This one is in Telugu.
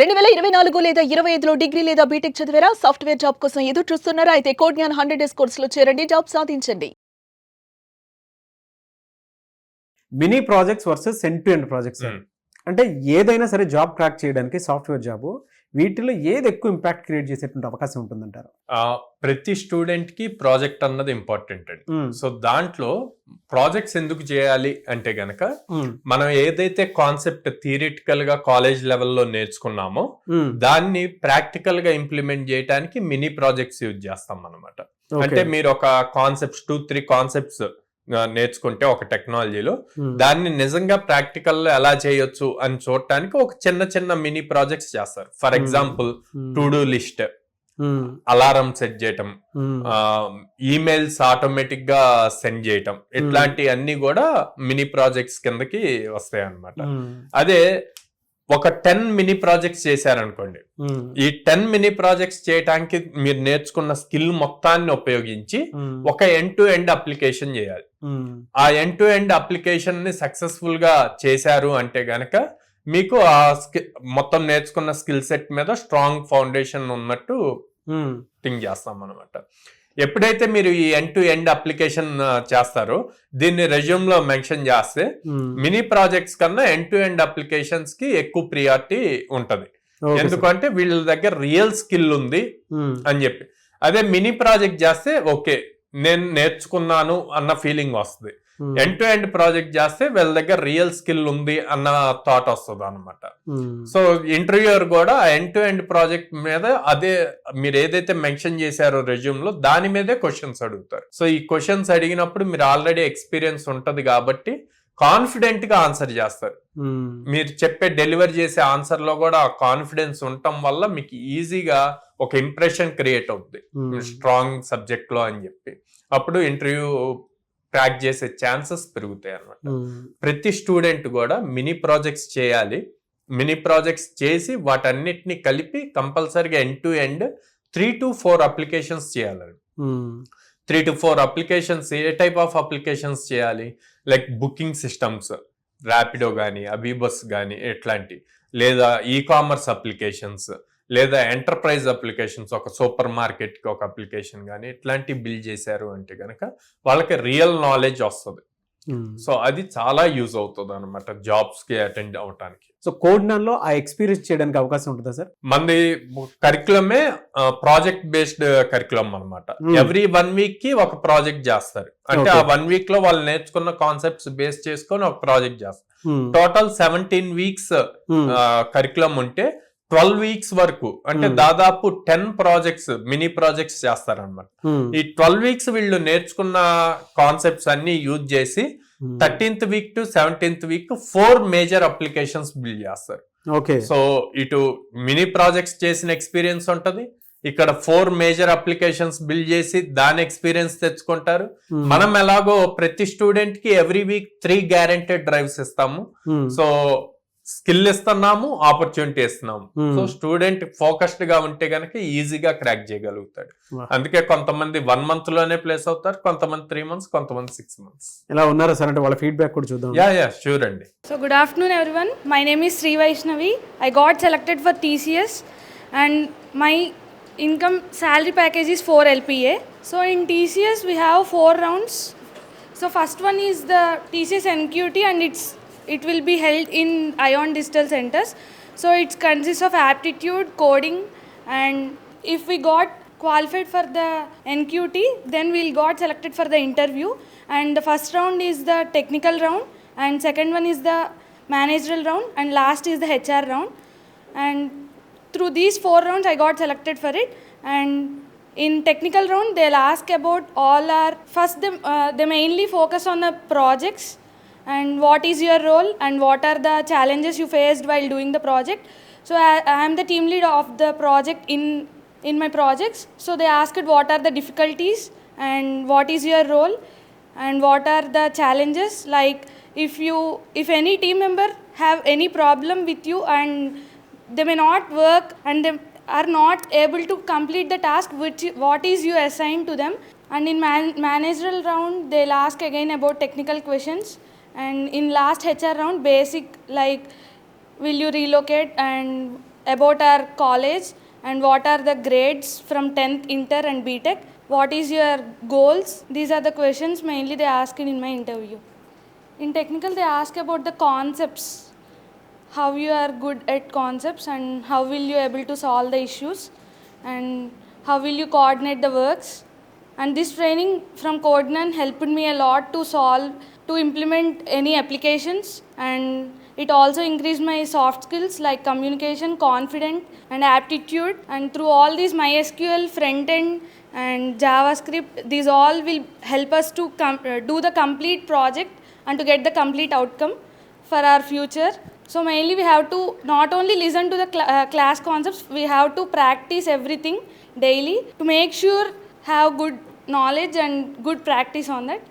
2024 లేదా 25లో డిగ్రీ లేదా బీటెక్ చదివారా? సాఫ్ట్‌వేర్ జాబ్ కోసం ఎదురు చూస్తున్నారా? అయితే కోడ్‌జ్ఞాన్ 100 డేస్ కోర్సులో చేరండి. జాబ్ సాధించండి. Mini projects versus end to end projects hmm. అంటే ఏదైనా సరే జాబ్ క్రాక్ చేయడానికి సాఫ్ట్‌వేర్ జాబు వీటిలో ఏది ఎక్కువ ఇంపాక్ట్ క్రియేట్ చేసేటువంటి అవకాశం ఉంటుందంటారు? ప్రతి స్టూడెంట్‌కి ప్రాజెక్ట్ అన్నది ఇంపార్టెంట్ అండి. సో, దాంట్లో ప్రాజెక్ట్స్ ఎందుకు చేయాలి అంటే గనక, మనం ఏదైతే కాన్సెప్ట్ థియరిటికల్‌గా కాలేజ్ లెవెల్‌లో నేర్చుకున్నామో, దాన్ని ప్రాక్టికల్‌గా ఇంప్లిమెంట్ చేయడానికి మినీ ప్రాజెక్ట్స్ యూజ్ చేస్తాం అన్నమాట. అంటే మీరు ఒక కాన్సెప్ట్స్ 2-3 కాన్సెప్ట్స్ నేర్చుకుంటే ఒక టెక్నాలజీలో దాన్ని నిజంగా ప్రాక్టికల్ లో ఎలా చేయొచ్చు అని చూడటానికి ఒక చిన్న చిన్న మినీ ప్రాజెక్ట్స్ చేస్తారు. For example, to do list, alarm set చేయటం, ఈమెయిల్స్ ఆటోమేటిక్ గా సెండ్ చేయటం, ఇట్లాంటి అన్ని కూడా మినీ ప్రాజెక్ట్స్ కిందకి వస్తాయి అన్నమాట. అదే ఒక 10 మినీ ప్రాజెక్ట్స్ చేశారనుకోండి, ఈ 10 మినీ ప్రాజెక్ట్స్ చేయడానికి మీరు నేర్చుకున్న స్కిల్ మొత్తాన్ని ఉపయోగించి ఒక ఎండ్ టు ఎండ్ అప్లికేషన్ చేయాలి. ఆ ఎండ్ టు ఎండ్ అప్లికేషన్ ని సక్సెస్ఫుల్ గా చేశారు అంటే గనక మీకు ఆ మొత్తం నేర్చుకున్న స్కిల్ సెట్ మీద స్ట్రాంగ్ ఫౌండేషన్ ఉన్నట్టు థింక్ చేస్తాం అనమాట. ఎప్పుడైతే మీరు ఈ ఎండ్ టు ఎండ్ అప్లికేషన్ చేస్తారో, దీన్ని రెజ్యూమ్ లో మెన్షన్ చేస్తే మినీ ప్రాజెక్ట్స్ కన్నా ఎండ్ టు ఎండ్ అప్లికేషన్స్ కి ఎక్కువ ప్రియారిటీ ఉంటది. ఎందుకంటే వీళ్ళ దగ్గర రియల్ స్కిల్ ఉంది అని చెప్పి. అదే మినీ ప్రాజెక్ట్ చేస్తే ఓకే, నేను నేర్చుకున్నాను అన్న ఫీలింగ్ వస్తుంది. ఎండ్ టు ఎండ్ ప్రాజెక్ట్ చేస్తే వీళ్ళ దగ్గర రియల్ స్కిల్ ఉంది అన్న థాట్ వస్తుంది అనమాట. సో ఇంటర్వ్యూయర్ కూడా ఎండ్ టు ఎండ్ ప్రాజెక్ట్ మీద అదే మీరు ఏదైతే మెన్షన్ చేశారో రెజ్యూమ్ లో దాని మీదే క్వశ్చన్స్ అడుగుతారు. సో ఈ క్వశ్చన్స్ అడిగినప్పుడు మీరు ఆల్రెడీ ఎక్స్పీరియన్స్ ఉంటది కాబట్టి కాన్ఫిడెంట్ గా ఆన్సర్ చేస్తారు. మీరు చెప్పే డెలివర్ చేసే ఆన్సర్ లో కూడా కాన్ఫిడెన్స్ ఉండటం వల్ల మీకు ఈజీగా ఒక ఇంప్రెషన్ క్రియేట్ అవుతుంది స్ట్రాంగ్ సబ్జెక్ట్ లో అని చెప్పి. అప్పుడు ఇంటర్వ్యూ క్రాక్ చేసే ఛాన్సెస్ పెరుగుతాయి అన్నమాట. ప్రతి స్టూడెంట్ కూడా మినీ ప్రాజెక్ట్స్ చేయాలి. మినీ ప్రాజెక్ట్స్ చేసి వాటన్నిటిని కలిపి కంపల్సరీగా end to end 3 to 4 applications చేయాలండి. 3 to 4 applications. A type of applications చేయాలి? లైక్ బుకింగ్ సిస్టమ్స్, ర్యాపిడో కానీ, అబీబస్ కానీ, ఎట్లాంటి, లేదా ఈ కామర్స్ అప్లికేషన్స్, లేదా ఎంటర్ప్రైజ్ అప్లికేషన్స్, ఒక సూపర్ మార్కెట్ కి ఒక అప్లికేషన్ కానీ ఇట్లాంటి బిల్డ్ చేశారు అంటే కనుక వాళ్ళకి రియల్ నాలెడ్జ్ వస్తుంది. సో అది చాలా యూజ్ అవుతుంది అనమాట జాబ్స్ కి అటెండ్ అవడానికి. సో కోడ్‌జ్ఞాన్ లో ఆ ఎక్స్పీరియన్స్ చేయడానికి అవకాశం ఉంటుందా సార్? మంది కరికులమే ప్రాజెక్ట్ బేస్డ్ కరికులం అనమాట. ఎవ్రీ 1 week కి ఒక ప్రాజెక్ట్ చేస్తారు. అంటే ఆ 1 week లో వాళ్ళు నేర్చుకున్న కాన్సెప్ట్స్ బేస్ చేసుకొని ఒక ప్రాజెక్ట్ చేస్తారు. టోటల్ 17 weeks కరికులం ఉంటే 12 weeks వరకు అంటే దాదాపు 10 ప్రాజెక్ట్స్ మినీ ప్రాజెక్ట్స్ చేస్తారనమాట. ఈ 12 weeks వీళ్ళు నేర్చుకున్న కాన్సెప్ట్స్ అన్ని యూజ్ చేసి 13th week to 17th week 4 major applications build చేస్తారు. సో ఇటు మినీ ప్రాజెక్ట్స్ చేసిన ఎక్స్పీరియన్స్ ఉంటది, ఇక్కడ 4 మేజర్ అప్లికేషన్స్ బిల్డ్ చేసి దాని ఎక్స్పీరియన్స్ తెచ్చుకుంటారు. మనం ఎలాగో ప్రతి స్టూడెంట్ కి ఎవ్రీ వీక్ 3 గ్యారెంటెడ్ డ్రైవ్స్ ఇస్తాము. సో స్కిల్ ఇస్తున్నాము, ఆపర్చునిటీ ఇస్తున్నాము. సో స్టూడెంట్ ఫోకస్డ్ గా ఉంటే గనక ఈజీగా క్రాక్ చేయగలుగుతాడు. అందుకే కొంతమంది 1 month లోనే ప్లేస్ అవుతారు, కొంతమంది 3 months, కొంతమంది 6 months. ఎలా ఉన్నారా సార్ అంటే వాళ్ళ ఫీడ్బ్యాక్ కూడా చూద్దాం. యా షూర్ అండి. So good afternoon everyone. My name is Sri Vaishnavi. I got selected for TCS and my income salary package is 4 LPA. So in TCS we have 4 rounds. So first one is the TCS NQT and it will be held in ION Digital Centers. So it consists of aptitude, coding, and if we got qualified for the NQT, then we'll got selected for the interview. And the first round is the technical round, and second one is the managerial round, and last is the HR round. And through these 4 rounds, I got selected for it. And in technical round, they'll ask about all our first. They mainly focus on the projects and what is your role and what are the challenges you faced while doing the project. So I am the team lead of the project in my projects. So they asked what are the difficulties and what is your role and what are the challenges. Like if any team member have any problem with you and they may not work and they are not able to complete the task what is you assigned to them. And in managerial round they'll ask again about technical questions. And in last HR round, basic like will you relocate and about our college and what are the grades from 10th inter and btech, what is your goals. These are the questions mainly they asked in my interview. In technical they ask about the concepts, how you are good at concepts and how will you able to solve the issues and how will you coordinate the works. And this training from Codnan helped me a lot to implement any applications, and it also increased my soft skills like communication, confidence and aptitude. And through all these MySQL front end and JavaScript, these all will help us to do the complete project and to get the complete outcome for our future. So mainly we have to not only listen to the class concepts, we have to practice everything daily to make sure have good knowledge and good practice on that.